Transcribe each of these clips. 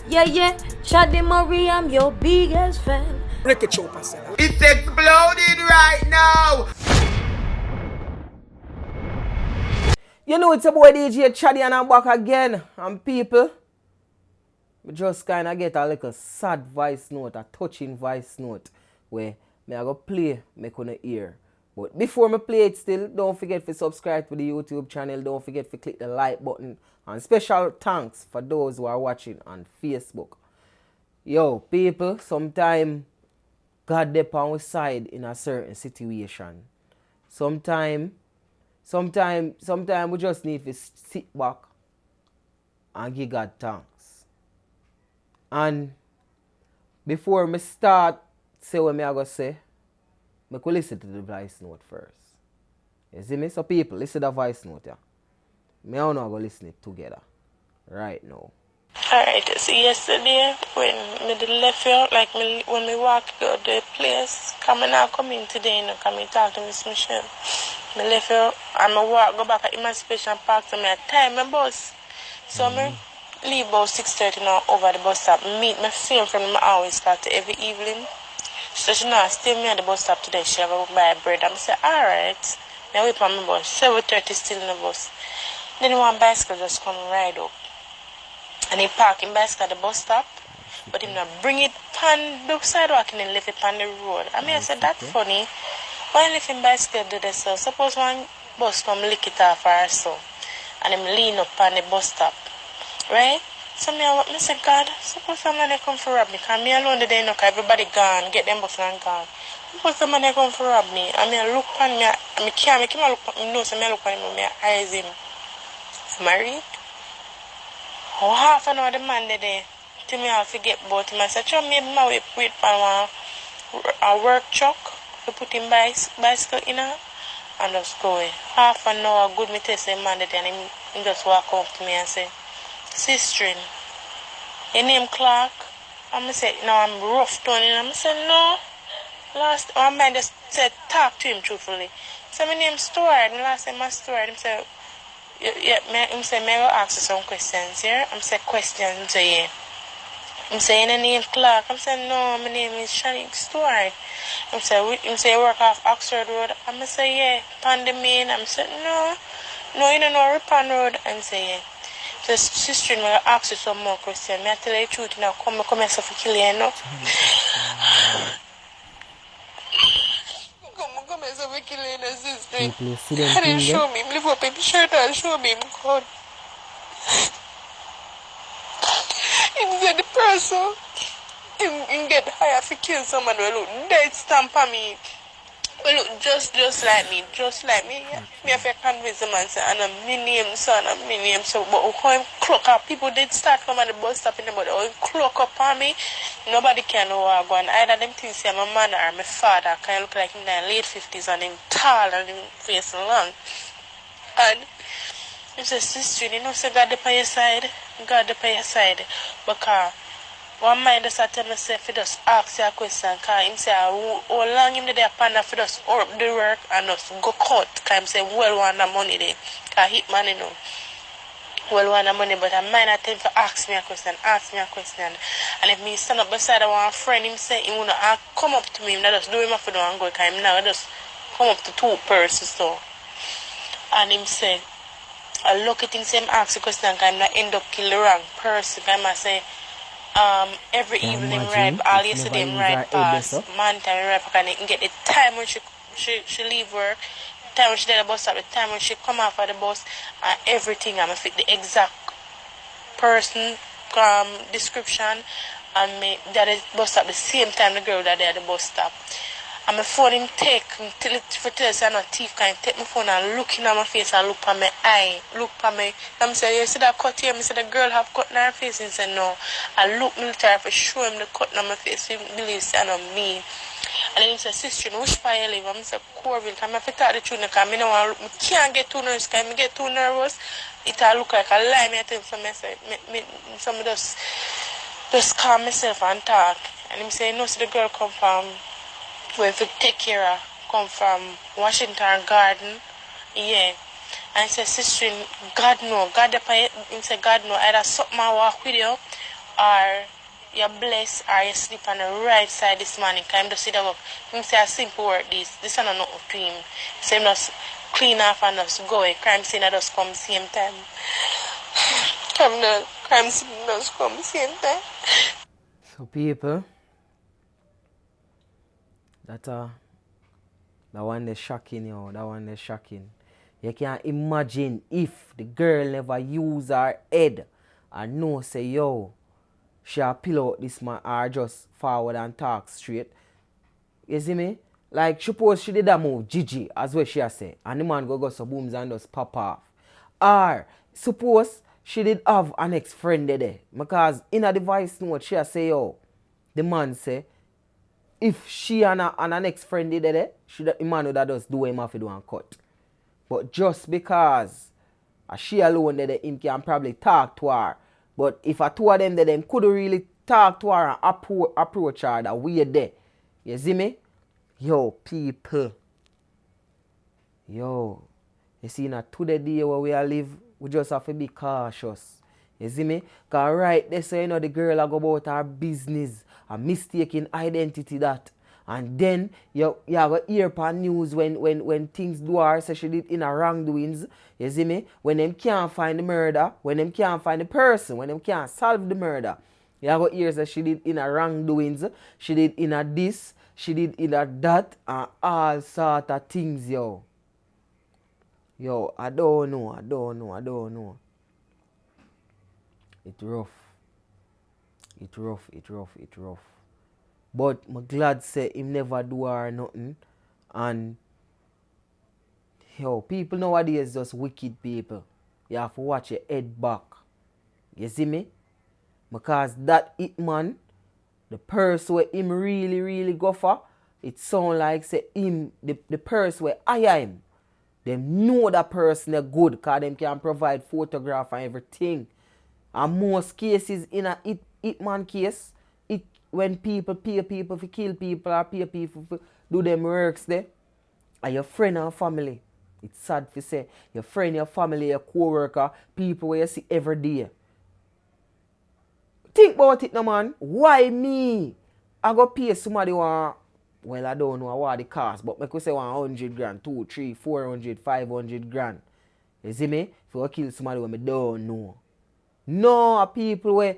Yeah, Chaddy Marie, I'm your biggest fan. Break it, chopper, sir. It's exploding right now. You know it's a boy DJ Chaddy and I'm back again. And people, we just kind of get a little sad voice note, a touching voice note where me I go play, me gonna hear. But before me play it still, don't forget to subscribe to the YouTube channel. Don't forget to click the like button. And special thanks for those who are watching on Facebook. Yo, people, sometimes God dep on our side in a certain situation. Sometimes we just need to sit back and give God thanks. And before me start say what me I go say, me could listen to the voice note first. You see me? So people, listen to the voice note, yeah. Me and you go listen it together. Right now. Alright, so yesterday when me did left out, like me, when me walk go to the place, come in today, you know, come and talk to Miss Michelle. Me left out and me walk go back at Emancipation Park to me at time my bus. So me leave about 6:30 now over the bus stop. Meet my same friend I always start to every evening. So she now stay me at the bus stop today. She have a buy bread. I say, alright. Now wait for my bus. 7:30 still in the bus. Then one bicycle just come ride up. And he park him bicycle at the bus stop, but he not bring it on the sidewalk and then leave it on the road. I mean, I said, that's funny. Why leave him bicycle do this? So suppose one bus come lick it off or so, and him lean up on the bus stop, right? So me say, God, suppose somebody come for rob me, because me alone today, no, everybody gone, get them bus and gone. Suppose somebody come for rob me, and me look on me, I can't make him look on me, no, so me look on him, and me eyes him. Married? Oh, half an hour the man there, till me I forget about him. I said, "Chum, maybe I wait for a work truck to put him bicycle in her and just go away. Half an hour, good me test him man there, and he just walk up to me and say, Sister, your name Clark? And I said, no, I'm rough tongue. And I said, no. Last one man just said, talk to him truthfully. So my name Stuart, and last time I Stuart, he said, yeah, I'm saying, may I ask you some questions here? I'm saying, questions to you. I'm saying, your name Clark? I'm saying, no, my name is Chaddy Stewart. I'm saying, you work off Oxford Road? I'm saying, yeah, Pandemine. I'm saying, no, you don't know Ripon Road. I'm saying, yeah. So, sister, I'm going to ask you some more questions. May I tell you the truth now? Come and suffer kill you, you know? Come and suffer kill you, sister. And then show me, lift up his shirt and show me him God. He said the person, he get higher to kill someone who look dead stamp on me. Who look just like me. Yeah. Me have to convince the man, say, and I'm my name, son, and my name, so, but how him clock up, people did start coming at the bus stop in the body, how him clock up on me, nobody can know where I go, and either them things say my mother or my father, can look like him in the late 50s, and him tall, and him face long, and he says, sister, you know, say God on your side, because one mind just tell myself he just ask you a question, because him say how long him there upon that for just up the work and just go cut, because him say well want the money there, because hit money now. Well want the money, but I mind not tell him to ask me a question, and if me stand up beside one friend, him say he wanna come up to me, him just do him up for the one go, because him now just come up to two persons so. And him say, I look at things, him ask the question, and I end up kill the wrong person. I say, every evening ride, all yesterday ride past, man time ride, and can get the time when she leave work, the time when she did the bus stop, the time when she come off of the bus, and everything. I'm fit the exact person description, and me that is bus stop the same time the girl that they at the bus stop. And my phone him take till it for tell say I'm not thief, can take my phone and look in at my face and look at my eye, look at me. I'm say, you see that cut here? I say the girl have cut in her face. He said no. I look military for show him the cut in my face. He believes it's not me. And then he said, sister, which part you live? I say, Corville. I have to talk the truth because I don't want to look. I can't get too nervous because I get too nervous. It will look like a lie. I tell him so I say, some just calm myself and talk. And he say, no, so the girl come from where if you take care of, come from Washington Garden, yeah. And he said, sister, God know, God, he said, God know, either something I walk with you, or you're blessed or you sleep on the right side this morning. Because I'm just sit up. Him say a simple work this. This one not nothing to him. So him just clean off and just go away. Crime scene just come same time. Crime scene just come same time. So people, that one is shocking, yo. That one is shocking. You can't imagine if the girl never use her head and know say, yo, she'll pill out this man or just forward and talk straight. You see me? Like, suppose she did that move, Gigi, as what she say, and the man go some booms and just pop off. Or, suppose she did have an ex-friend there. Because in a device note, she say, yo, the man say, if she and an ex-friend did there, the man would just do him off to do and cut. But just because she alone there, him can probably talk to her. But if a two of them there, them couldn't really talk to her and approach her that way there. You see me? Yo, people. Yo. You see, now to the day where we are live, we just have to be cautious. You see me? Because right there, so you know the girl go about her business, a mistaken identity that. And then you have a hear upon news when things do her, so she did in a wrongdoings. You see me? When them can't find the murder, when them can't find the person, when them can't solve the murder. You have a hear that she did in a wrongdoings, she did in a this, she did in a that, and all sort of things, yo. Yo, I don't know. It's rough. But I'm glad say him never do her nothing. And yo, people nowadays just wicked people. You have to watch your head back. You see me? Because that it man, the person where him really go for, it sound like say him, the person where I am. Them know that person is good because them can provide photograph and everything. And most cases in a it man case, when people pay people to kill people or pay people to do them works there, and your friend and family. It's sad to say. Your friend, your family, your co-worker, people where you see every day. Think about it, no man. Why me? I go pay somebody one. Well, I don't know what the cost, but I could say 100 grand, 2, 3, 400, 500 grand. You see me? If you kill somebody when I don't know. No, people where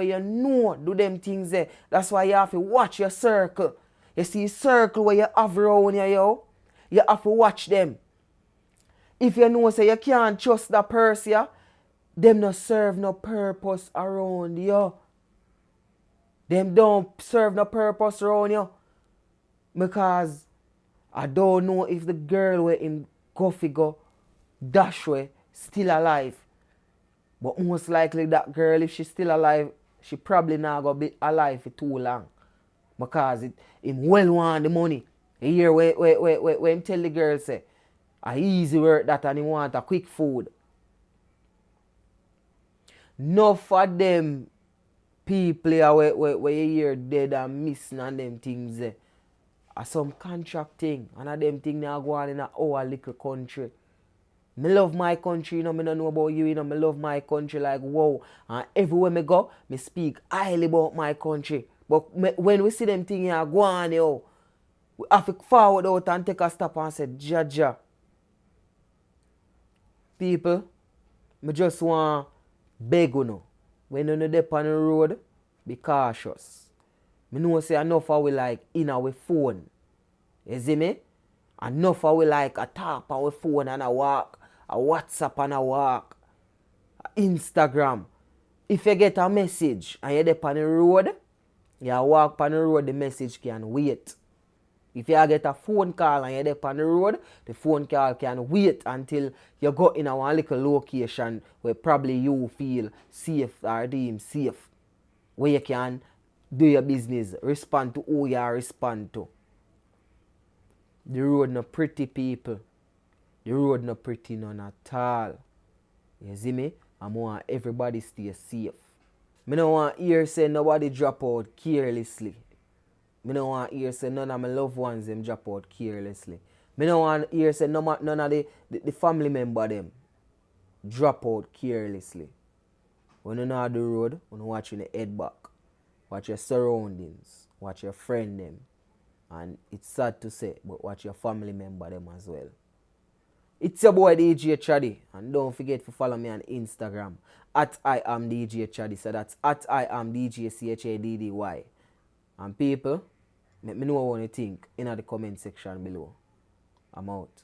you know do them things there. That's why you have to watch your circle. You see circle where you have around you, yo. You have to watch them. If you know say you can't trust that person, yeah, them not serve no purpose around you. Them don't serve no purpose around you. Because I don't know if the girl where in coffee go dash way still alive. But most likely that girl, if she's still alive, she probably not gonna be alive for too long. Because him well want the money. You hear where him tell the girl say, a easy work that and he want a quick food. Enough for them people where you hear dead and missing and them things there. Are some contract thing. And of them things now go on in our little country. Me love my country, you know, me don't know about you, you know, me love my country like wow. And everywhere me go, me speak highly about my country. But when we see them things here go on, yo, we have to forward out and take a stop and say, Jaja. People, me just want beg you know. When you're there on the road, be cautious. Me know say enough of we like in our phone. You see me? Enough of we like a tap on our phone and a walk. A WhatsApp and a walk. A Instagram. If you get a message and you're there on the road, you walk on the road, the message can wait. If you get a phone call and you're there on the road, the phone call can wait until you go in a one little location where probably you feel safe or deemed safe. Where you can do your business, respond to who you respond to. The road no pretty, people. The road no pretty none at all. You see me? I want everybody stay safe. I don't want to hear say nobody drop out carelessly. I don't want to hear say none of my loved ones them drop out carelessly. I don't want to hear say none of the family member them drop out carelessly. When you know the road, when you watch your head back. Watch your surroundings. Watch your friend them. And it's sad to say, but watch your family member them as well. It's your boy DJ Chaddy. And don't forget to follow me on Instagram at I am DJ Chaddy. So that's at I am DJ CHADDY. And people, let me know what you think in the comment section below. I'm out.